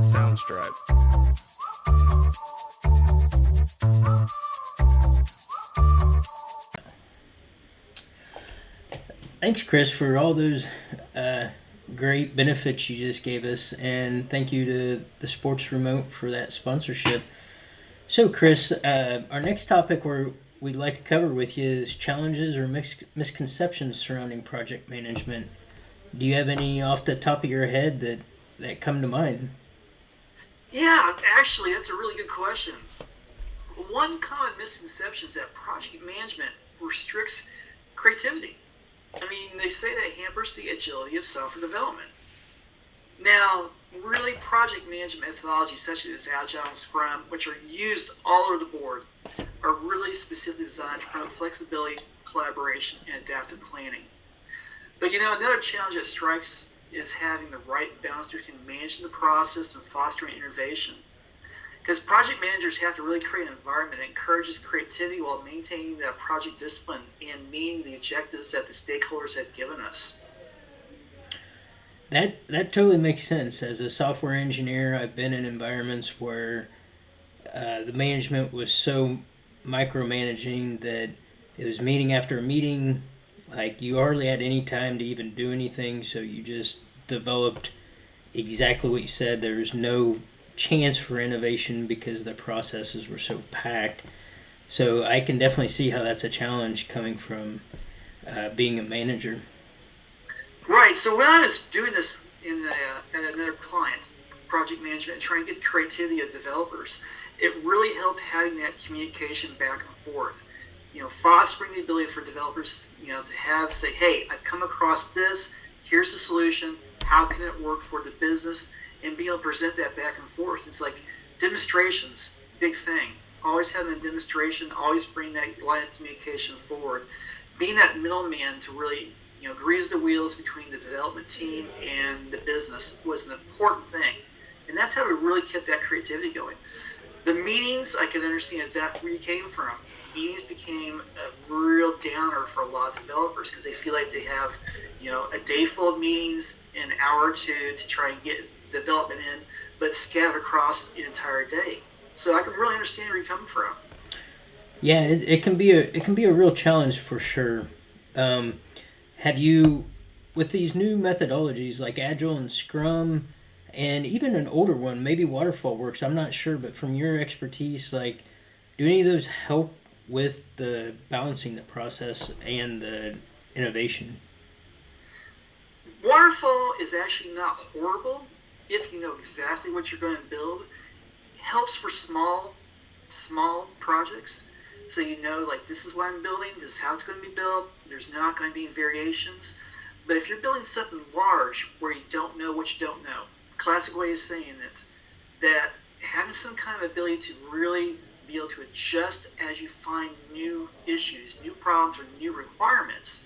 Soundstripe. Thanks, Chris, for all those uh, great benefits you just gave us, and thank you to the Sports Remote for that sponsorship. So, Chris, our next topic we'd like to cover with you is challenges or misconceptions surrounding project management. Do you have any off the top of your head that come to mind? Yeah, actually, that's a really good question. One common misconception is that project management restricts creativity. I mean, they say that hampers the agility of software development. Now, really, project management methodologies such as Agile and Scrum, which are used all over the board, are really specifically designed to promote flexibility, collaboration, and adaptive planning. But another challenge that strikes is having the right balance between managing the process and fostering innovation. Because project managers have to really create an environment that encourages creativity while maintaining that project discipline and meeting the objectives that the stakeholders have given us. That totally makes sense. As a software engineer, I've been in environments where the management was so micromanaging that it was meeting after meeting. Like you hardly had any time to even do anything, so you just developed exactly what you said. There was no chance for innovation because the processes were so packed. So I can definitely see how that's a challenge coming from being a manager. Right. So when I was doing this at another client, project management, and trying to get the creativity of developers, it really helped having that communication back and forth. Fostering the ability for developers, to have say, hey, I've come across this. Here's the solution. How can it work for the business? And be able to present that back and forth. It's like demonstrations, big thing. Always having a demonstration. Always bring that line of communication forward. Being that middleman to really grease the wheels between the development team and the business was an important thing. And that's how we really kept that creativity going. The meetings, I can understand is that where you came from. Meetings became a real downer for a lot of developers because they feel like they have, a day full of meetings, an hour or two to try and get development in, but scattered across the entire day. So I can really understand where you're coming from. Yeah, it can be a real challenge for sure. Um, have you, with these new methodologies like Agile and Scrum, and even an older one, maybe Waterfall works. I'm not sure, but from your expertise, like, do any of those help with the balancing the process and the innovation? Waterfall is actually not horrible if you know exactly what you're going to build. It helps for small projects. So like this is what I'm building, this is how it's going to be built. There's not going to be variations. But if you're building something large where you don't know what you don't know, classic way of saying it, that having some kind of ability to really be able to adjust as you find new issues, new problems, or new requirements,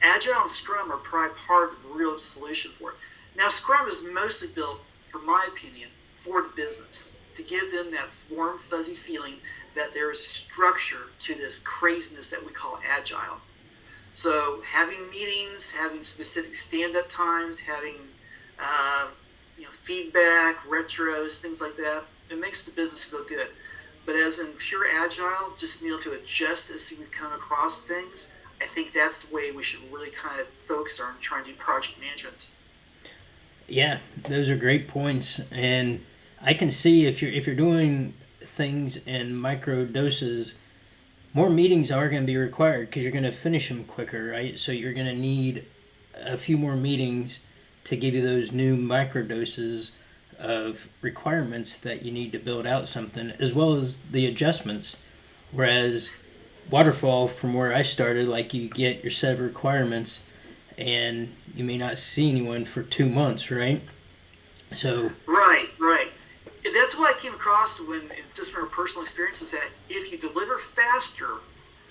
Agile and Scrum are probably part of the real solution for it. Now, Scrum is mostly built, from my opinion, for the business to give them that warm, fuzzy feeling that there is a structure to this craziness that we call Agile. So, having meetings, having specific stand-up times, having uh, feedback, retros, things like that, it makes the business feel good. But as in pure Agile, just being able to adjust as we come across things, I think that's the way we should really kind of focus on trying to do project management. Yeah, those are great points, and I can see if you're doing things in micro doses, more meetings are going to be required because you're going to finish them quicker, right? So you're going to need a few more meetings to give you those new micro doses of requirements that you need to build out something, as well as the adjustments. Whereas waterfall, from where I started, like you get your set of requirements, and you may not see anyone for 2 months, right? So Right, right. And that's what I came across just from a personal experience, is that if you deliver faster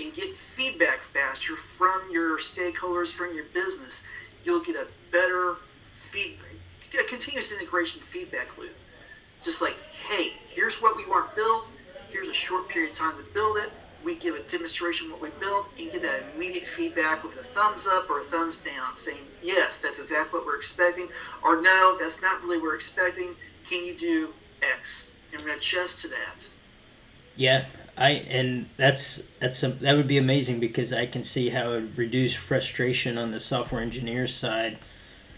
and get feedback faster from your stakeholders, from your business, you'll get a better feedback, a continuous integration feedback loop. Just like, hey, here's what we want built. Here's a short period of time to build it. we give a demonstration of what we built and get that immediate feedback with a thumbs up or a thumbs down saying, yes, that's exactly what we're expecting, or no, that's not really what we're expecting. Can you do X? And we're going to adjust to that. Yeah, that would be amazing because I can see how it would reduce frustration on the software engineer side,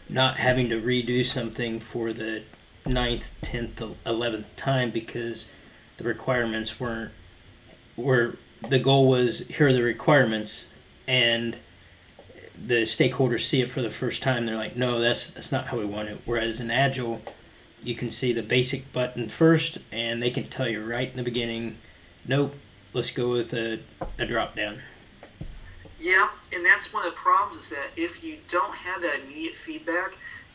not having to redo something for the ninth, 10th, 11th time because the requirements weren't were the goal was here are the requirements, and the stakeholders see it for the first time. They're like, no, that's not how we want it. Whereas in Agile, you can see the basic button first, and they can tell you right in the beginning, nope, let's go with a drop down. Yeah, and that's one of the problems is that if you don't have that immediate feedback,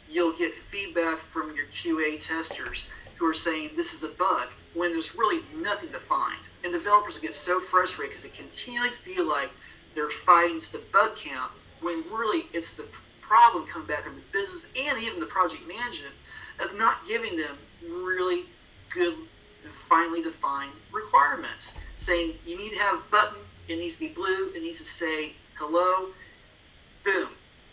you'll get feedback from your QA testers who are saying this is a bug when there's really nothing to find. And developers get so frustrated because they continually feel like they're fighting the bug count when really it's the problem coming back from the business and even the project management of not giving them really good and finely defined requirements. Saying you need to have a button, it needs to be blue, it needs to say hello, boom,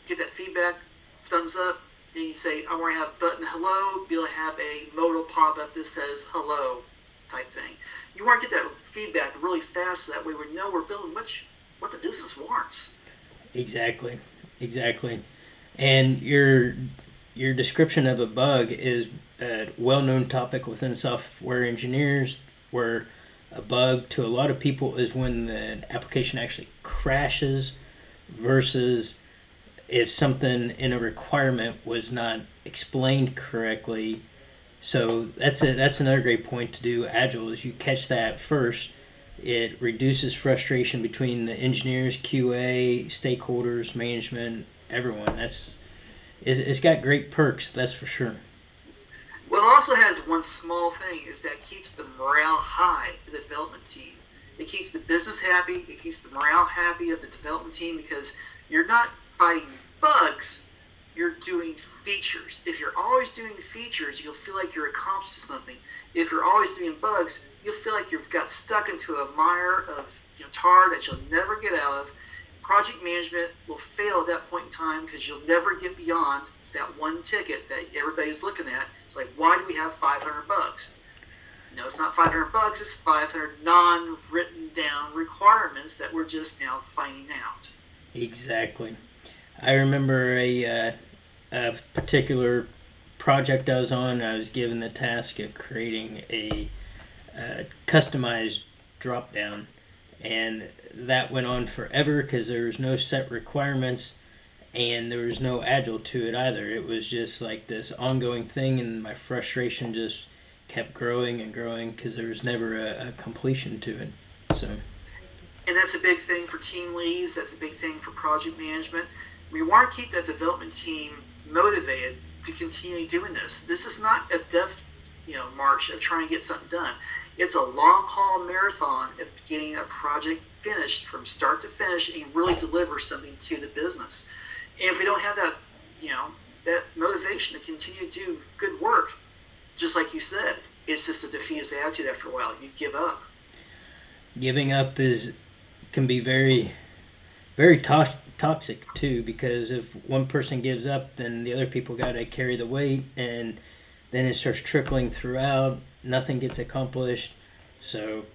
get that feedback, thumbs up. Then you say, I want to have button hello, be able to have a modal pop up that says hello type thing. You want to get that feedback really fast so that way we know we're building what the business wants. Exactly. And your description of a bug is a well-known topic within software engineers, where a bug to a lot of people is when the application actually crashes versus if something in a requirement was not explained correctly. So that's another great point to do Agile is you catch that first. It reduces frustration between the engineers, QA, stakeholders, management, everyone. It's got great perks, that's for sure. Well, it also has one small thing is that keeps the morale high of the development team. It keeps the business happy. It keeps the morale happy of the development team because you're not fighting bugs. You're doing features. If you're always doing features, you'll feel like you're accomplishing something. If you're always doing bugs, you'll feel like you've got stuck into a mire of tar that you'll never get out of. Project management will fail at that point in time because you'll never get beyond that one ticket that everybody's looking at. It's like, why do we have 500 bugs? No, it's not 500 bugs. It's 500 non-written down requirements that we're just now finding out. Exactly. I remember a particular project I was on. I was given the task of creating a customized drop down, and that went on forever because there was no set requirements and there was no agile to it either. It was just like this ongoing thing, and my frustration just kept growing and growing because there was never a completion to it. So, and that's a big thing for team leads. That's a big thing for project management. We want to keep that development team motivated to continue doing this. This is not a death, march of trying to get something done. It's a long haul marathon of getting a project finished from start to finish and really deliver something to the business. And if we don't have that, that motivation to continue to do good work, just like you said, it's just a defeatist attitude after a while. You give up. Giving up can be very, very toxic too, because if one person gives up, then the other people got to carry the weight, and then it starts trickling throughout. Nothing gets accomplished. So,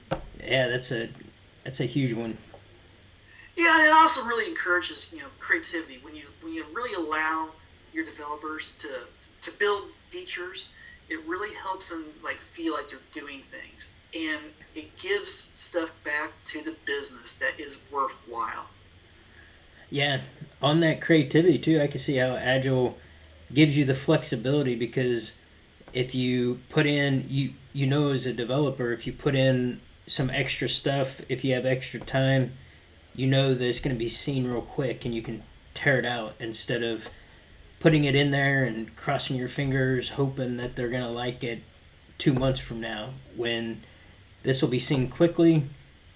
yeah, that's a huge one. Yeah, and it also really encourages creativity when you really allow your developers to build features. It really helps them feel like they're doing things, and it gives stuff back to the business that is worthwhile. Yeah, on that creativity too, I can see how Agile gives you the flexibility, because if you put in as a developer, if you put in some extra stuff, if you have extra time, that it's going to be seen real quick and you can tear it out instead of putting it in there and crossing your fingers hoping that they're going to like it 2 months from now, when this will be seen quickly.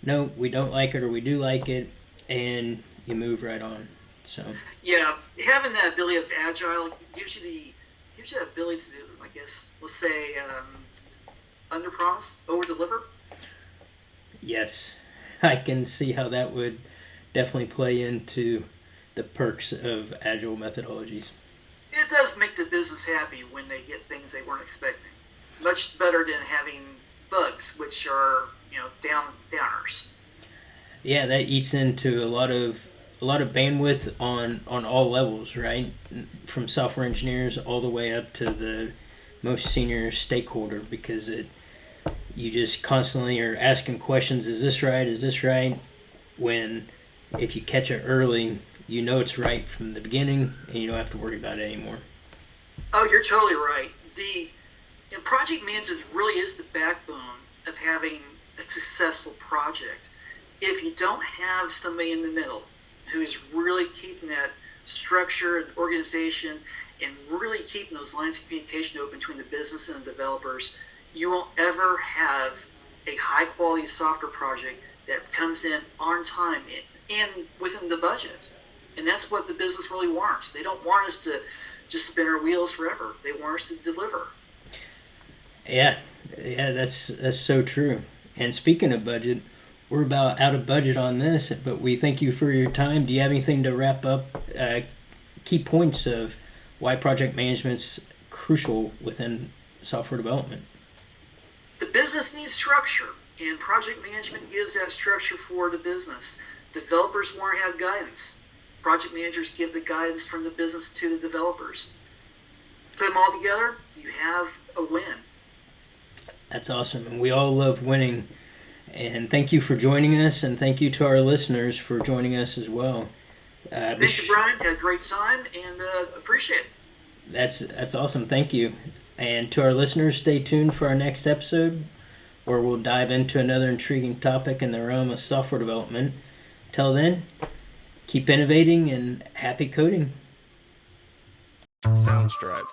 No, we don't like it, or we do like it, and you move right on. So yeah, having that ability of agile gives you the ability to do, I guess, let's say, under promise, over deliver. Yes, I can see how that would definitely play into the perks of agile methodologies. It does make the business happy when they get things they weren't expecting. Much better than having bugs, which are downers. Yeah, that eats into a lot of bandwidth on all levels, right? From software engineers all the way up to the most senior stakeholder, because it you just constantly are asking questions. Is this right? Is this right? When if you catch it early, you know it's right from the beginning, and you don't have to worry about it anymore. Oh, you're totally right. The project management really is the backbone of having a successful project. If you don't have somebody in the middle who's really keeping that structure and organization and really keeping those lines of communication open between the business and the developers, you won't ever have a high quality software project that comes in on time and within the budget. And that's what the business really wants. They don't want us to just spin our wheels forever. They want us to deliver. Yeah, yeah, that's so true. And speaking of budget, we're about out of budget on this, but we thank you for your time. Do you have anything to wrap up? Key points of why project management's crucial within software development. The business needs structure, and project management gives that structure for the business. Developers want to have guidance. Project managers give the guidance from the business to the developers. Put them all together, you have a win. That's awesome, and we all love winning. And thank you for joining us, and thank you to our listeners for joining us as well. Thank you, Brian. Had a great time, and appreciate it. That's awesome. Thank you. And to our listeners, stay tuned for our next episode, where we'll dive into another intriguing topic in the realm of software development. Till then, keep innovating and happy coding. Soundstripe.